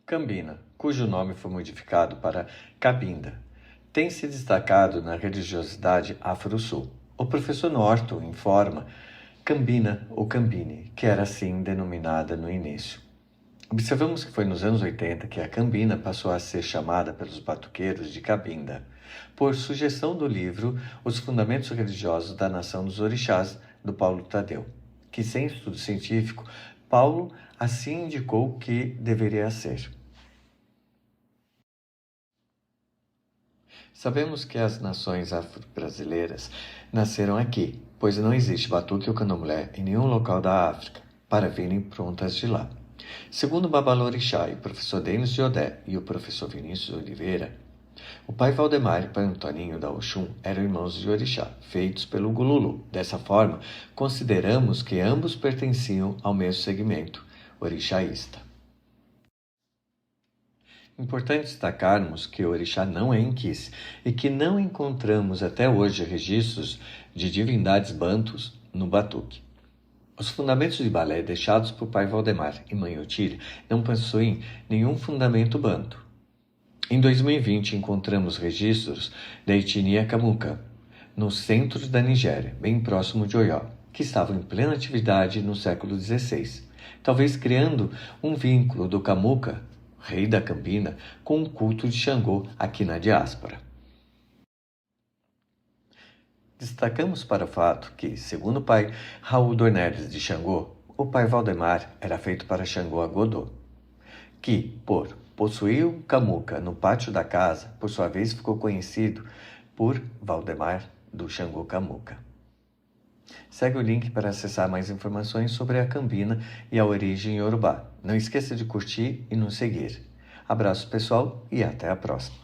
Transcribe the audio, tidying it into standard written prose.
Cambina, cujo nome foi modificado para Cabinda, tem se destacado na religiosidade afro-sul. O professor Norton informa Cambina ou Cambine, que era assim denominada no início. Observamos que foi nos anos 80 que a Cambina passou a ser chamada pelos batuqueiros de Cabinda, por sugestão do livro Os Fundamentos Religiosos da Nação dos Orixás, do Paulo Tadeu, que, sem estudo científico, Paulo assim indicou que deveria ser. Sabemos que as nações afro-brasileiras nasceram aqui, pois não existe batuque ou candomblé em nenhum local da África, para virem prontas de lá. Segundo Babalorixá e o professor Denis Diodé e o professor Vinícius Oliveira, o pai Valdemar e o pai Antoninho da Oxum eram irmãos de Orixá, feitos pelo Gululu. Dessa forma, consideramos que ambos pertenciam ao mesmo segmento, orixaísta. Importante destacarmos que o orixá não é inquice e que não encontramos até hoje registros de divindades bantus no batuque. Os fundamentos de balé deixados por pai Valdemar e mãe Otília não possuem nenhum fundamento banto. Em 2020, encontramos registros da etnia Kamuka, no centro da Nigéria, bem próximo de Oyó, que estavam em plena atividade no século XVI, talvez criando um vínculo do Kamuka, rei da Cambina, com o culto de Xangô aqui na diáspora. Destacamos para o fato que, segundo o pai Raul Dornelles de Xangô, o pai Valdemar era feito para Xangô Agodô, que, por possuir o Kamuka no pátio da casa, por sua vez ficou conhecido por Valdemar do Xangô Kamuka. Segue o link para acessar mais informações sobre a Cambina e a origem iorubá. Não esqueça de curtir e nos seguir. Abraço pessoal e até a próxima.